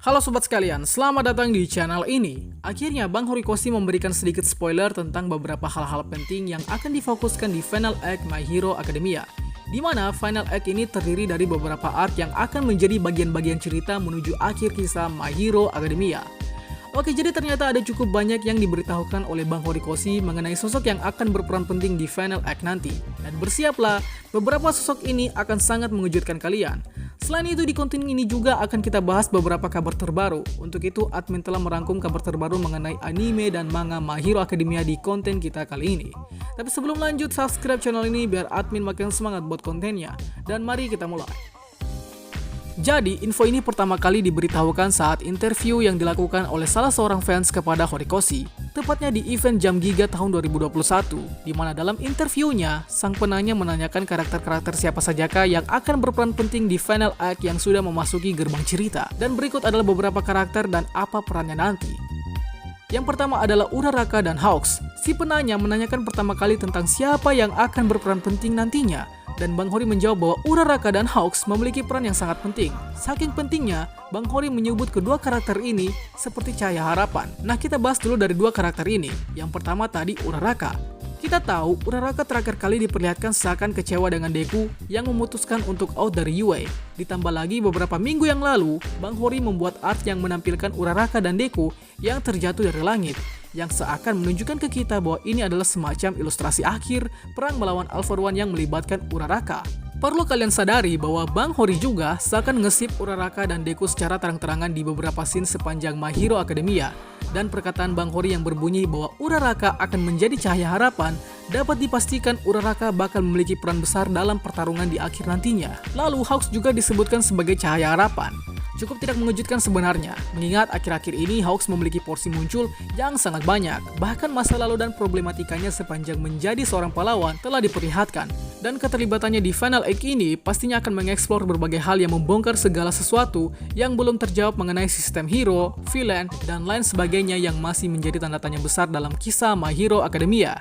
Halo sobat sekalian, selamat datang di channel ini. Akhirnya Bang Horikoshi memberikan sedikit spoiler tentang beberapa hal-hal penting yang akan difokuskan di Final Act My Hero Academia. Di mana Final Act ini terdiri dari beberapa arc yang akan menjadi bagian-bagian cerita menuju akhir kisah My Hero Academia. Oke, jadi ternyata ada cukup banyak yang diberitahukan oleh Bang Horikoshi mengenai sosok yang akan berperan penting di Final Act nanti. Dan bersiaplah, beberapa sosok ini akan sangat mengejutkan kalian. Selain itu, di konten ini juga akan kita bahas beberapa kabar terbaru. Untuk itu, admin telah merangkum kabar terbaru mengenai anime dan manga My Hero Academia di konten kita kali ini. Tapi sebelum lanjut, subscribe channel ini biar admin makin semangat buat kontennya. Dan mari kita mulai. Jadi, info ini pertama kali diberitahukan saat interview yang dilakukan oleh salah seorang fans kepada Horikoshi, tepatnya di event Jam Giga tahun 2021, di mana dalam interviewnya, sang penanya menanyakan karakter-karakter siapa sajakah yang akan berperan penting di Final Act yang sudah memasuki gerbang cerita. Dan berikut adalah beberapa karakter dan apa perannya nanti. Yang pertama adalah Uraraka dan Hawks. Si penanya menanyakan pertama kali tentang siapa yang akan berperan penting nantinya. Dan Bang Hori menjawab bahwa Uraraka dan Hawks memiliki peran yang sangat penting. Saking pentingnya, Bang Hori menyebut kedua karakter ini seperti cahaya harapan. Nah, kita bahas dulu dari dua karakter ini. Yang pertama tadi Uraraka. Kita tahu Uraraka terakhir kali diperlihatkan seakan kecewa dengan Deku yang memutuskan untuk out dari UA. Ditambah lagi beberapa minggu yang lalu, Bang Hori membuat art yang menampilkan Uraraka dan Deku yang terjatuh dari langit, yang seakan menunjukkan ke kita bahwa ini adalah semacam ilustrasi akhir perang melawan All For One yang melibatkan Uraraka. Perlu kalian sadari bahwa Bang Hori juga seakan ngesip Uraraka dan Deku secara terang-terangan di beberapa scene sepanjang My Hero Academia. Dan perkataan Bang Hori yang berbunyi bahwa Uraraka akan menjadi cahaya harapan dapat dipastikan Uraraka bakal memiliki peran besar dalam pertarungan di akhir nantinya. Lalu Hawks juga disebutkan sebagai cahaya harapan. Cukup tidak mengejutkan sebenarnya, mengingat akhir-akhir ini Hawks memiliki porsi muncul yang sangat banyak. Bahkan masa lalu dan problematikanya sepanjang menjadi seorang pahlawan telah diperlihatkan. Dan keterlibatannya di Final Act ini pastinya akan mengeksplor berbagai hal yang membongkar segala sesuatu yang belum terjawab mengenai sistem hero, villain, dan lain sebagainya yang masih menjadi tanda tanya besar dalam kisah My Hero Academia.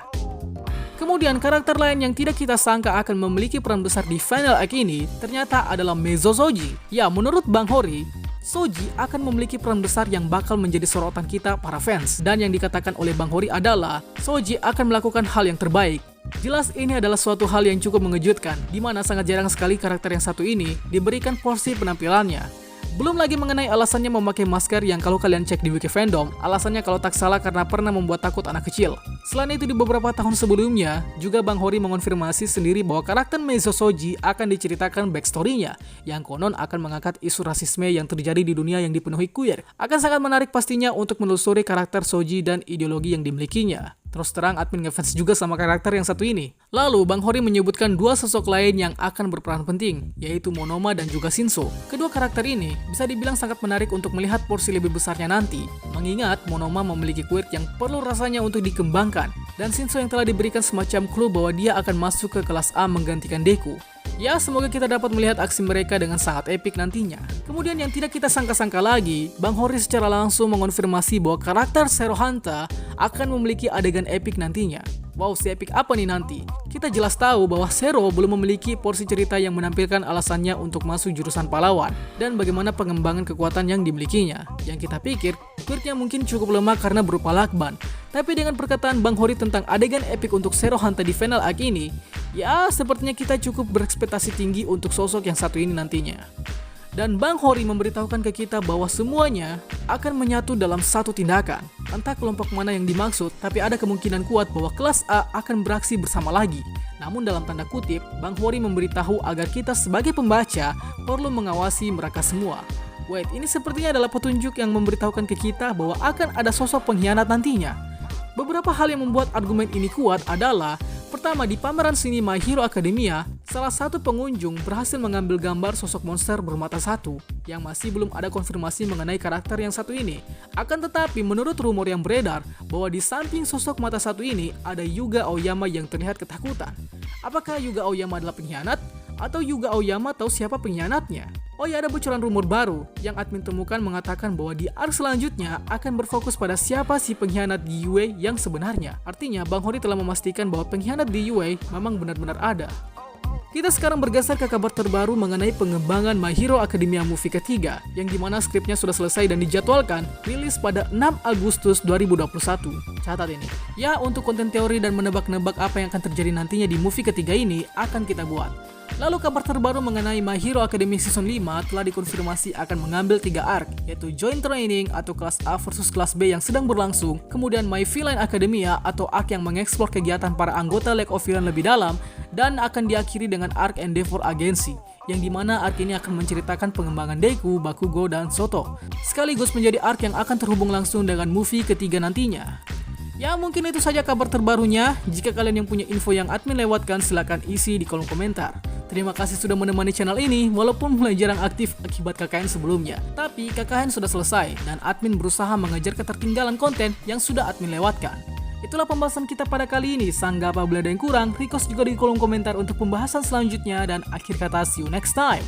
Kemudian karakter lain yang tidak kita sangka akan memiliki peran besar di Final Act ini ternyata adalah Mezo Soji. Ya, menurut Bang Hori, Soji akan memiliki peran besar yang bakal menjadi sorotan kita para fans. Dan yang dikatakan oleh Bang Hori adalah Soji akan melakukan hal yang terbaik. Jelas ini adalah suatu hal yang cukup mengejutkan, di mana sangat jarang sekali karakter yang satu ini diberikan porsi penampilannya. Belum lagi mengenai alasannya memakai masker yang kalau kalian cek di wiki fandom, alasannya kalau tak salah karena pernah membuat takut anak kecil. Selain itu, di beberapa tahun sebelumnya, juga Bang Hori mengonfirmasi sendiri bahwa karakter Mezo Soji akan diceritakan backstory-nya, yang konon akan mengangkat isu rasisme yang terjadi di dunia yang dipenuhi queer. Akan sangat menarik pastinya untuk menelusuri karakter Soji dan ideologi yang dimilikinya. Terus terang admin ngefans juga sama karakter yang satu ini. Lalu Bang Hori menyebutkan dua sosok lain yang akan berperan penting, yaitu Monoma dan juga Shinso. Kedua karakter ini bisa dibilang sangat menarik untuk melihat porsi lebih besarnya nanti, mengingat Monoma memiliki quirk yang perlu rasanya untuk dikembangkan, dan Shinso yang telah diberikan semacam clue bahwa dia akan masuk ke kelas A menggantikan Deku. Ya, semoga kita dapat melihat aksi mereka dengan sangat epik nantinya. Kemudian yang tidak kita sangka-sangka lagi, Bang Hori secara langsung mengonfirmasi bahwa karakter Zero Hanta akan memiliki adegan epik nantinya. Wow, si epik apa nih nanti? Kita jelas tahu bahwa Zero belum memiliki porsi cerita yang menampilkan alasannya untuk masuk jurusan pahlawan dan bagaimana pengembangan kekuatan yang dimilikinya. Yang kita pikir, quirknya mungkin cukup lemah karena berupa lakban. Tapi dengan perkataan Bang Hori tentang adegan epik untuk Zero Hanta di Final Act ini, ya sepertinya kita cukup berekspektasi tinggi untuk sosok yang satu ini nantinya. Dan Bang Hori memberitahukan ke kita bahwa semuanya akan menyatu dalam satu tindakan. Entah kelompok mana yang dimaksud, tapi ada kemungkinan kuat bahwa kelas A akan beraksi bersama lagi. Namun dalam tanda kutip, Bang Hori memberitahu agar kita sebagai pembaca perlu mengawasi mereka semua. Wait, ini sepertinya adalah petunjuk yang memberitahukan ke kita bahwa akan ada sosok pengkhianat nantinya. Beberapa hal yang membuat argumen ini kuat adalah, pertama, di pameran seni My Hero Academia, salah satu pengunjung berhasil mengambil gambar sosok monster bermata satu yang masih belum ada konfirmasi mengenai karakter yang satu ini. Akan tetapi menurut rumor yang beredar bahwa di samping sosok mata satu ini ada Yuga Aoyama yang terlihat ketakutan. Apakah Yuga Aoyama adalah pengkhianat? Atau Yuga Aoyama tahu siapa pengkhianatnya? Oh ya, ada bocoran rumor baru yang admin temukan mengatakan bahwa di arc selanjutnya akan berfokus pada siapa si pengkhianat di UA yang sebenarnya. Artinya Bang Hori telah memastikan bahwa pengkhianat di UA memang benar-benar ada. Kita sekarang bergeser ke kabar terbaru mengenai pengembangan My Hero Academia movie ketiga, yang dimana skripnya sudah selesai dan dijadwalkan rilis pada 6 Agustus 2021. Catat ini. Ya, untuk konten teori dan menebak-nebak apa yang akan terjadi nantinya di movie ketiga ini akan kita buat. Lalu kabar terbaru mengenai My Hero Academy Season 5 telah dikonfirmasi akan mengambil 3 arc, yaitu Joint Training atau kelas A versus kelas B yang sedang berlangsung, kemudian My Villain Academia atau arc yang mengeksplor kegiatan para anggota League of Villain lebih dalam, dan akan diakhiri dengan arc Endeavor Agency, yang dimana arc ini akan menceritakan pengembangan Deku, Bakugo, dan Soto, sekaligus menjadi arc yang akan terhubung langsung dengan movie ketiga nantinya. Ya, mungkin itu saja kabar terbarunya. Jika kalian yang punya info yang admin lewatkan, silahkan isi di kolom komentar. Terima kasih sudah menemani channel ini, walaupun mulai jarang aktif akibat KKN sebelumnya. Tapi KKN sudah selesai, dan admin berusaha mengejar ketertinggalan konten yang sudah admin lewatkan. Itulah pembahasan kita pada kali ini. Sanggah apabila ada yang kurang, request juga di kolom komentar untuk pembahasan selanjutnya, dan akhir kata see you next time.